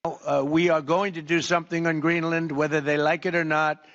We are going to do something on Greenland, whether they like it or not,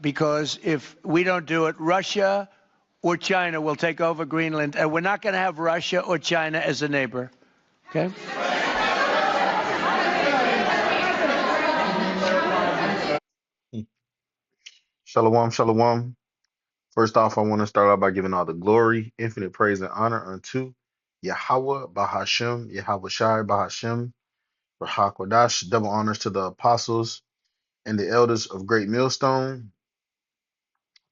because if we don't do it, Russia or China will take over Greenland, and we're not going to have Russia or China as a neighbor. Okay? Shalom, shalom. First off, I want to start out by giving all the glory, infinite praise, and honor unto Yahweh Bahashem, Yahweh Shai Bahashem, Rahakwadash. Double honors to the apostles and the elders of Great Millstone.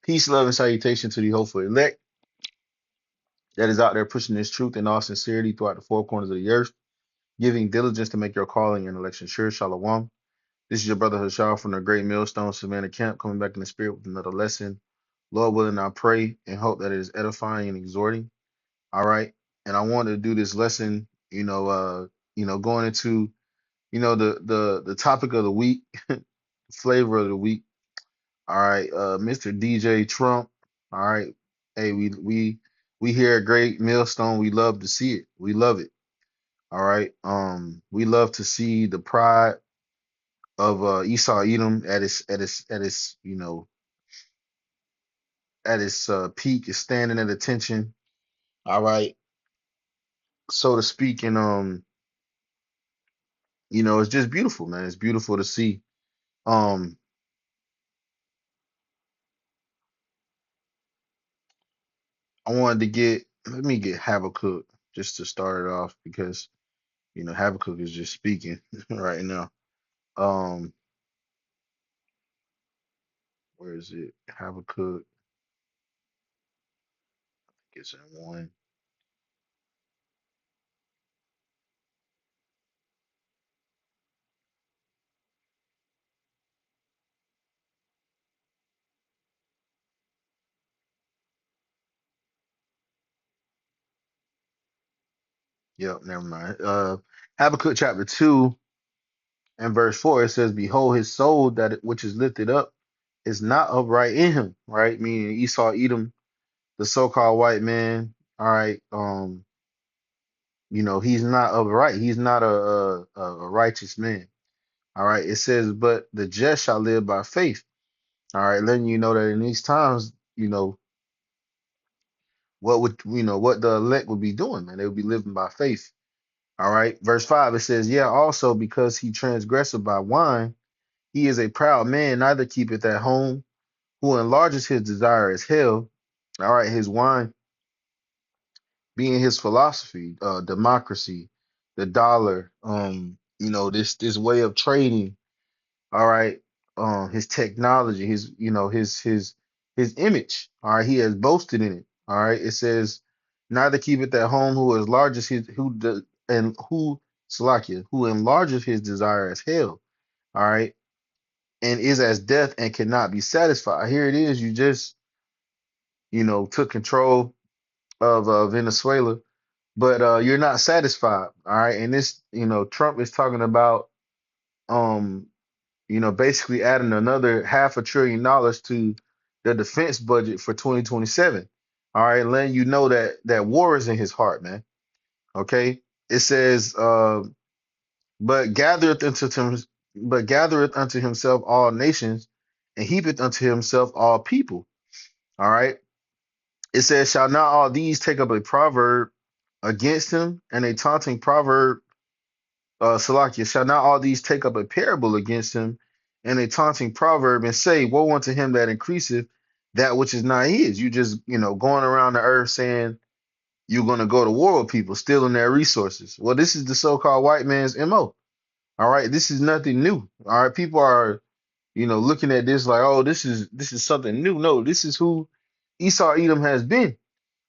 Peace, love, and salutation to the hopeful elect that is out there pushing this truth in all sincerity throughout the four corners of the earth, giving diligence to make your calling and election sure. Shalom. This is your brother Hashar from the Great Millstone Savannah Camp, coming back in the spirit with another lesson. Lord willing, I pray and hope that it is edifying and exhorting. All right. And I wanted to do this lesson, going into, the topic of the week, flavor of the week. All right, Mr. DJ Trump. All right. Hey, we here at Great Millstone, we love to see it. We love it. All right. We love to see the pride of Esau Edom at its peak, is standing at attention. All right, so to speak, and it's just beautiful, man. It's beautiful to see. Um, I wanted to let me get Habakkuk just to start it off because Habakkuk is just speaking right now. Um, where is it? Habakkuk, it's in one. Yep, never mind. Habakkuk chapter 2 and verse 4, it says, "Behold, his soul which is lifted up is not upright in him," right? Meaning Esau, Edom, the so-called white man. All right. He's not upright. He's not a righteous man. All right. It says, "But the just shall live by faith." All right, letting you know that in these times, what the elect would be doing, man. They would be living by faith. All right. Verse 5, it says, "Yeah, also because he transgressed by wine, he is a proud man, neither keepeth at home, who enlarges his desire as hell." All right, his wine being his philosophy, democracy, the dollar, this way of trading. All right, his technology, his image. All right, he has boasted in it. All right, it says, "Neither keepeth at home, who enlarges his who the and who Salakia, who enlarges his desire as hell." All right, and is as death and cannot be satisfied. Here it is. You just took control of Venezuela, but you're not satisfied. All right. And this, Trump is talking about, um, basically adding another $500 billion to the defense budget for 2027. All right. Letting you know that war is in his heart, man. Okay. It says, but gathereth unto him, but gathereth unto himself all nations and heapeth unto himself all people. All right. It says, "Shall not all these take up a proverb against him, and a taunting proverb, Salakia, shall not all these take up a parable against him, and a taunting proverb, and say, Woe unto him that increaseth that which is not his." You just, going around the earth saying you're going to go to war with people, stealing their resources. Well, this is the so-called white man's MO. All right. This is nothing new. All right. People are, looking at this like, oh, this is something new. No, this is who Esau Edom has been.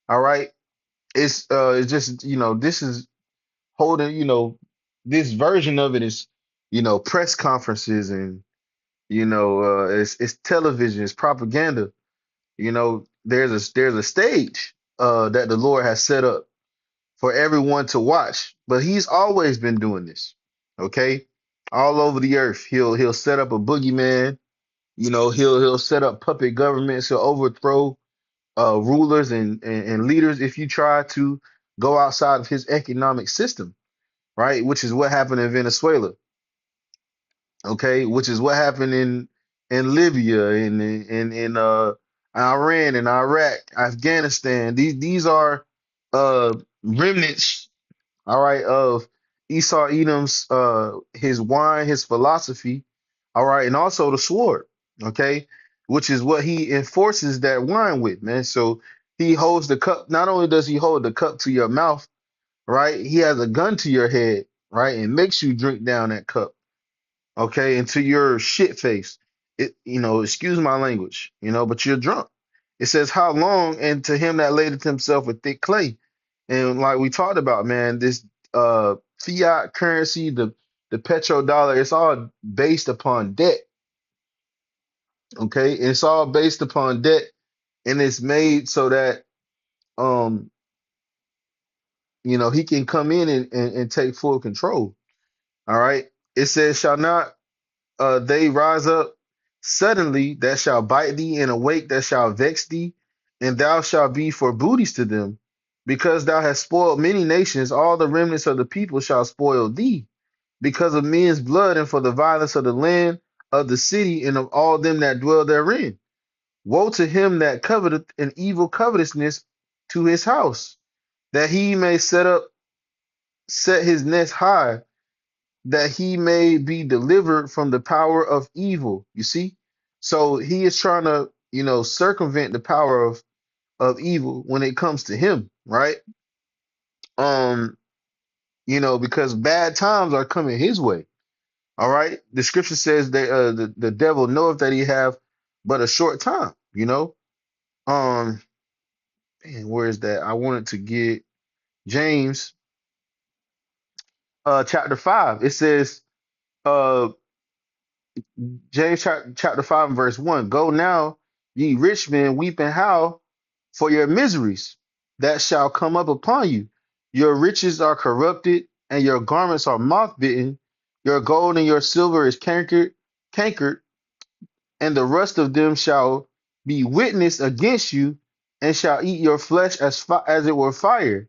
All right. It's just, this is holding, this version of it is, press conferences and, it's television, it's propaganda. There's a stage that the Lord has set up for everyone to watch, but he's always been doing this. Okay? All over the earth. He'll set up a boogeyman, he'll set up puppet governments, he'll overthrow rulers and leaders if you try to go outside of his economic system, right? Which is what happened in Venezuela. Okay, which is what happened in Libya, in Iran and Iraq, Afghanistan. These are remnants, all right, of Esau Edom's his wine, his philosophy, all right, and also the sword, okay, which is what he enforces that wine with, man. So he holds the cup. Not only does he hold the cup to your mouth, right, he has a gun to your head, right, and makes you drink down that cup, okay, into your shit face. Excuse my language, but you're drunk. It says, how long? And to him that ladeth himself with thick clay. And like we talked about, man, this fiat currency, the petrodollar, it's all based upon debt. Okay. It's all based upon debt, and it's made so that um, he can come in and take full control. All right. It says, shall not they rise up suddenly that shall bite thee, and awake that shall vex thee, and thou shalt be for booties to them, because thou hast spoiled many nations. All the remnants of the people shall spoil thee, because of men's blood, and for the violence of the land, of the city, and of all them that dwell therein. Woe to him that coveteth an evil covetousness to his house, that he may set his nest high, that he may be delivered from the power of evil. You see? So he is trying to, circumvent the power of evil when it comes to him, right? Um, because bad times are coming his way. All right. The scripture says that the devil knoweth that he have but a short time, Um, man, where is that? I wanted to get James chapter 5. It says, uh James chapter 5 and verse 1. Go now, ye rich men, weep and howl for your miseries that shall come up upon you. Your riches are corrupted, and your garments are moth bitten. Your gold and your silver is cankered, and the rust of them shall be witness against you, and shall eat your flesh as it were fire.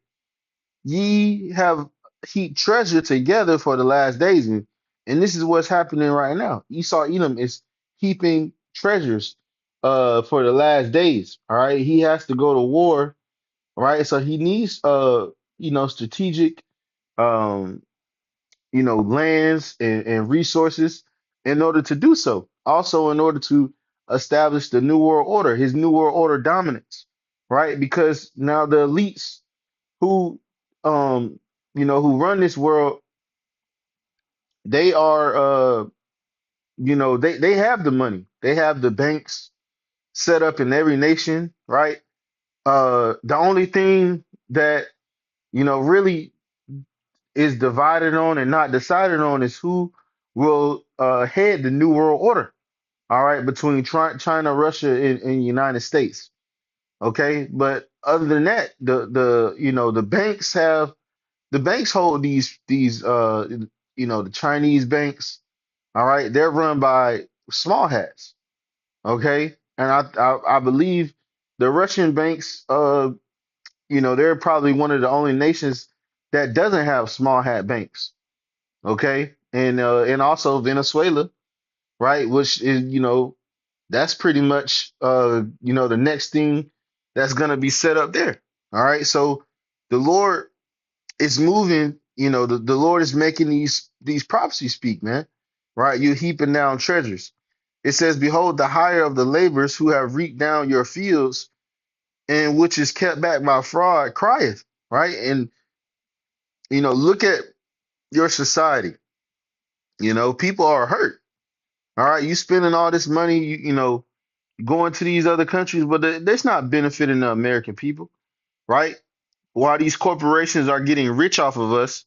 Ye have heaped treasure together for the last days. And this is what's happening right now. Esau Edom is heaping treasures for the last days. All right. He has to go to war, right? So he needs strategic um lands and resources in order to do so. Also in order to establish the new world order, his new world order dominance, right? Because now the elites who who run this world, they are they have the money, they have the banks set up in every nation, right? The only thing that really is divided on and not decided on is who will head the new world order, all right, between China, Russia, and United States. Okay, but other than that, the banks have the banks hold these the Chinese banks, all right, they're run by small hats, okay? And I believe the Russian banks, they're probably one of the only nations that doesn't have small hat banks, okay? And also Venezuela, right, which is, that's pretty much the next thing that's gonna be set up there. All right. So the Lord it's moving, the Lord is making these prophecies speak, man. Right? You're heaping down treasures. It says, behold, the hire of the laborers who have reaped down your fields, and which is kept back by fraud, crieth. Right? And look at your society. People are hurt. All right, you spending all this money, going to these other countries, but that's not benefiting the American people, right? While these corporations are getting rich off of us,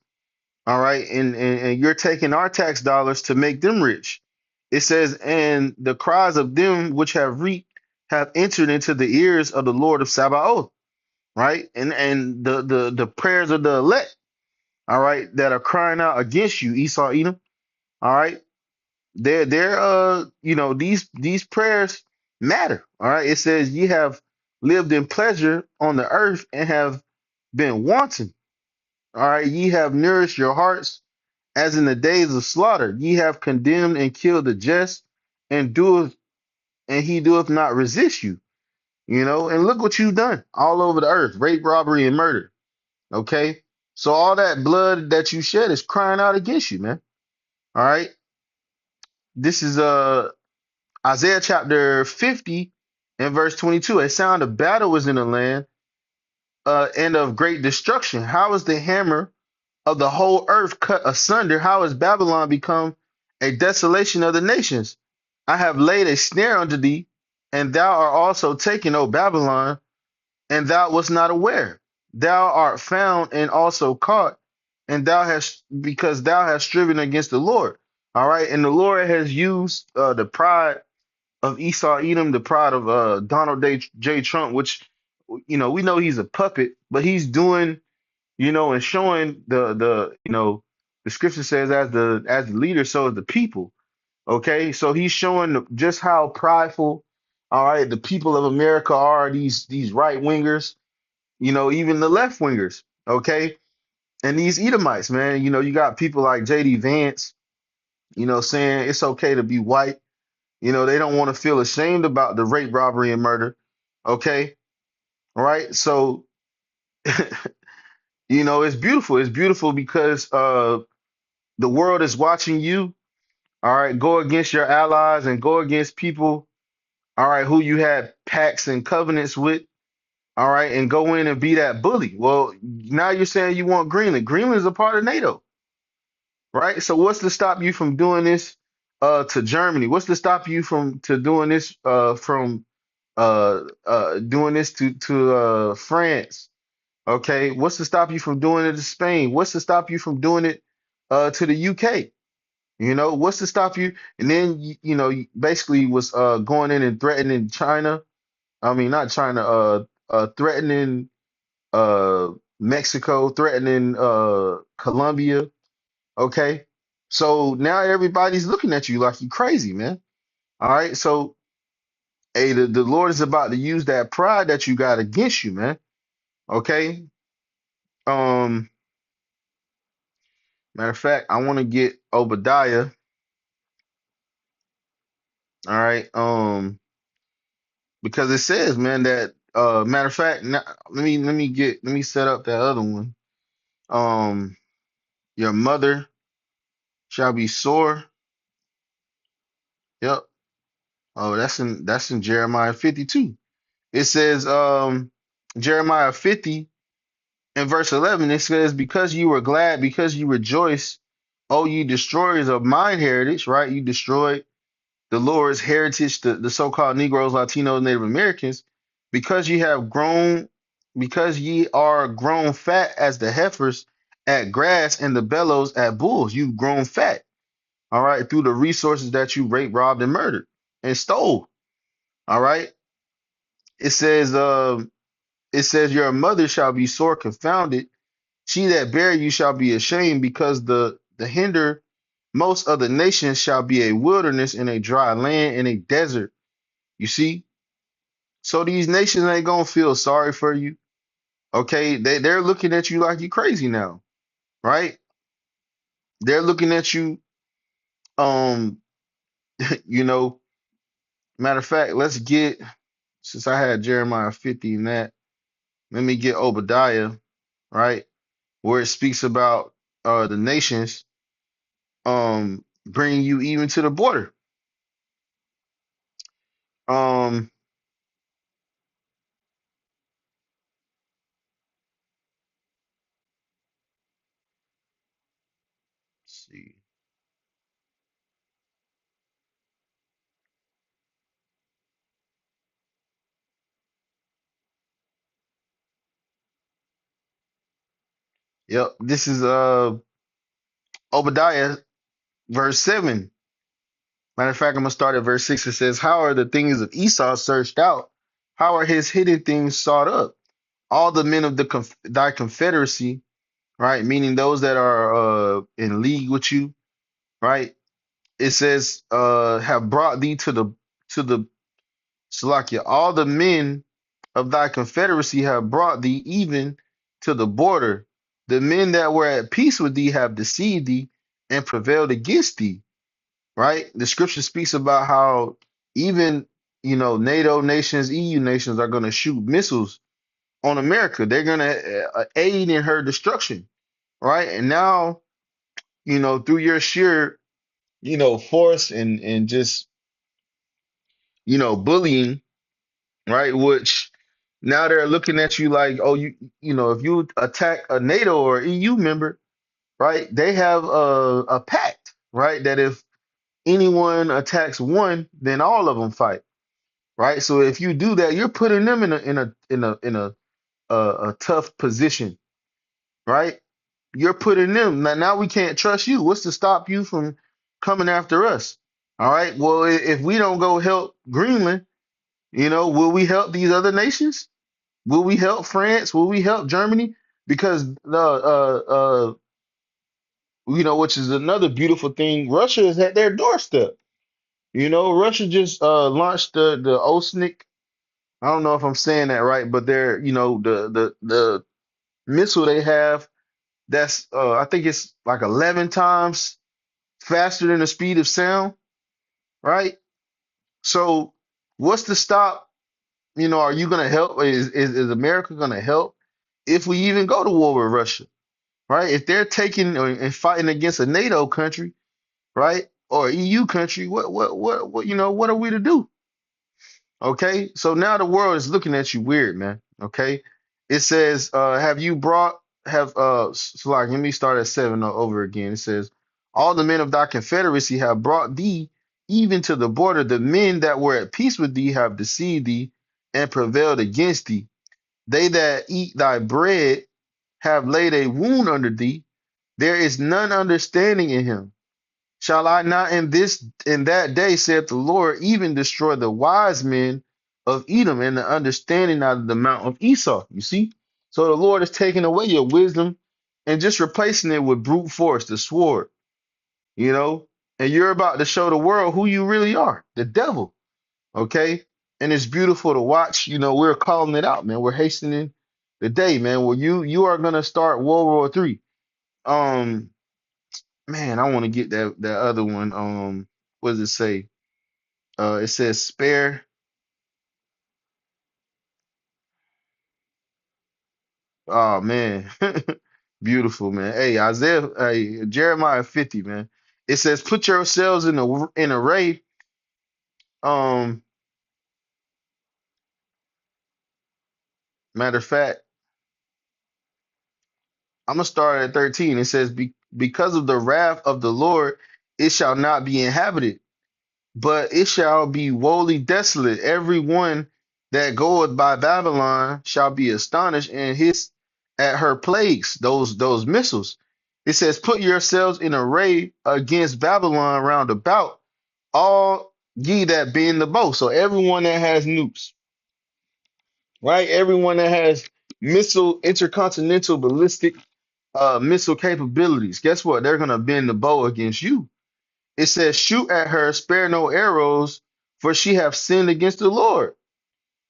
all right, and you're taking our tax dollars to make them rich. It says, and the cries of them which have reaped have entered into the ears of the Lord of Sabaoth, right? And the prayers of the elect, all right, that are crying out against you, Esau, Edom, all right. They're these prayers matter, all right. It says ye have lived in pleasure on the earth and have been wanton, all right. Ye have nourished your hearts as in the days of slaughter. Ye have condemned and killed the just, and doeth and he doeth not resist you. You know, and look what you've done all over the earth: rape, robbery, and murder. Okay, so all that blood that you shed is crying out against you, man. All right, this is Isaiah chapter 50 and verse 22. A sound of battle is in the land, and of great destruction. How is the hammer of the whole earth cut asunder? How has Babylon become a desolation of the nations? I have laid a snare unto thee, and thou art also taken, O Babylon, and thou wast not aware. Thou art found and also caught, and thou hast because thou hast striven against the Lord. All right, and the Lord has used the pride of Esau Edom, the pride of Donald J. Trump, which we know he's a puppet, but he's doing and showing the scripture says as the leader, so is the people. Okay, so he's showing just how prideful, all right, the people of America are. These right wingers, even the left wingers. Okay, and these Edomites, man. You got people like J.D. Vance, saying it's okay to be white. They don't want to feel ashamed about the rape, robbery, and murder. Okay, all right. So it's beautiful. It's beautiful because the world is watching you. All right, go against your allies and go against people. All right, who you had pacts and covenants with. All right, and go in and be that bully. Well, now you're saying you want Greenland. Greenland is a part of NATO, right? So what's to stop you from doing this to Germany? What's to stop you from to doing this from doing this to France? Okay, what's to stop you from doing it to Spain? What's to stop you from doing it to the UK? What's to stop you? And then you basically was going in and threatening China. I mean, not China, threatening uh Mexico, threatening Colombia. Okay. So now everybody's looking at you like you crazy, man. All right. So hey, the Lord is about to use that pride that you got against you, man. Okay. Um, Matter of fact, I want to get Obadiah. All right. Because it says, man, that matter of fact, now, let me set up that other one. Um, your mother shall be sore. Yep. Oh, that's in Jeremiah 52. It says, Jeremiah 50 and verse 11, it says, because you were glad, because you rejoice, oh, you destroyers of mine heritage, right? You destroyed the Lord's heritage, the so-called Negroes, Latinos, Native Americans, because ye have grown, because ye are grown fat as the heifers at grass and the bellows at bulls. You've grown fat, all right, through the resources that you raped, robbed, and murdered and stole. All right. It says, your mother shall be sore confounded. She that bare you shall be ashamed, because the hinder most of the nations shall be a wilderness and a dry land and a desert. You see? So these nations ain't gonna feel sorry for you. Okay, they're looking at you like you crazy now, right? They're looking at you. Um, you know, Matter of fact, let's get since I had Jeremiah 50 in that, let me get Obadiah, right, where it speaks about the nations bringing you even to the border. Um, let's see. Yep, this is Obadiah verse 7. Matter of fact, I'm gonna start at verse 6. It says, how are the things of Esau searched out? How are his hidden things sought up? All the men of thy confederacy, right? Meaning those that are in league with you, right? It says, have brought thee to the Salakia. All the men of thy confederacy have brought thee even to the border. The men that were at peace with thee have deceived thee, and prevailed against thee. Right? The scripture speaks about how even NATO nations, EU nations are going to shoot missiles on America. They're going to aid in her destruction. Right? And now, through your sheer, force and just, bullying, right? Which now they're looking at you like, oh, if you attack a NATO or EU member, right? They have a pact, right? That if anyone attacks one, then all of them fight, right? So if you do that, you're putting them in a tough position, right? You're putting them now. We can't trust you. What's to stop you from coming after us? All right. Well, if we don't go help Greenland, will we help these other nations? Will we help France? Will we help Germany? Because which is another beautiful thing, Russia is at their doorstep. Russia just launched the Osnik. I don't know if I'm saying that right, but they're the missile they have that's I think it's like 11 times faster than the speed of sound, right? So what's to stop? Are you gonna help? Is America gonna help if we even go to war with Russia? Right? If they're taking and fighting against a NATO country, right, or EU country, what what are we to do? Okay, so now the world is looking at you weird, man. Okay, it says, have you brought have so like let me start at 7 over again. It says, all the men of thy confederacy have brought thee even to the border. The men that were at peace with thee have deceived thee and prevailed against thee. They that eat thy bread have laid a wound under thee. There is none understanding in him. Shall I not in that day, saith the Lord, even destroy the wise men of Edom and the understanding out of the mount of Esau? You see? So the Lord is taking away your wisdom and just replacing it with brute force, the sword, you know? And you're about to show the world who you really are, the devil. Okay? And it's beautiful to watch. We're calling it out, man. We're hastening the day, man. Well, you are gonna start World War III. Um Man, I want to get that other one. What does it say? It says spare. Oh man, beautiful man. Hey, Isaiah, hey, Jeremiah 50, man. It says, put yourselves in array. Um, Matter of fact, I'm gonna start at 13. It says, because of the wrath of the Lord, it shall not be inhabited, but it shall be wholly desolate. Every one that goeth by Babylon shall be astonished and hiss at her plagues, those missiles. It says, put yourselves in array against Babylon round about, all ye that be in the boat. So everyone that has nukes, right? Everyone that has intercontinental ballistic missile capabilities. Guess what? They're gonna bend the bow against you. It says, shoot at her, spare no arrows, for she hath sinned against the Lord.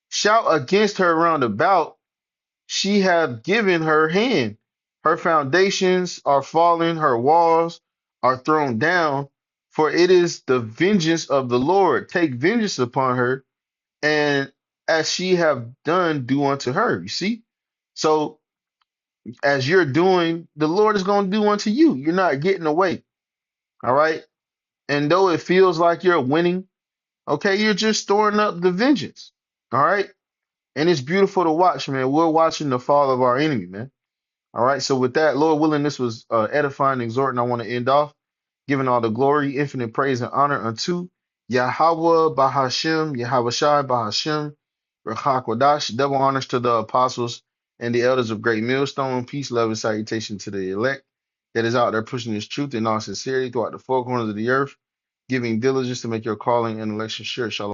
Shout against her round about, she hath given her hand. Her foundations are fallen, her walls are thrown down, for it is the vengeance of the Lord. Take vengeance upon her, and as she have done, do unto her. You see? So as you're doing, the Lord is going to do unto you. You're not getting away. All right. And though it feels like you're winning, okay, you're just storing up the vengeance. All right. And it's beautiful to watch, man. We're watching the fall of our enemy, man. All right. So with that, Lord willing, this was edifying, exhorting. I want to end off giving all the glory, infinite praise, and honor unto Yahweh Bahashem, Yahweh Shai Bahashem, Rachak Wadash. Double honors to the apostles and the elders of Great Millstone. Peace, love, and salutation to the elect that is out there pushing this truth in all sincerity throughout the four corners of the earth, giving diligence to make your calling and election sure. Shalom.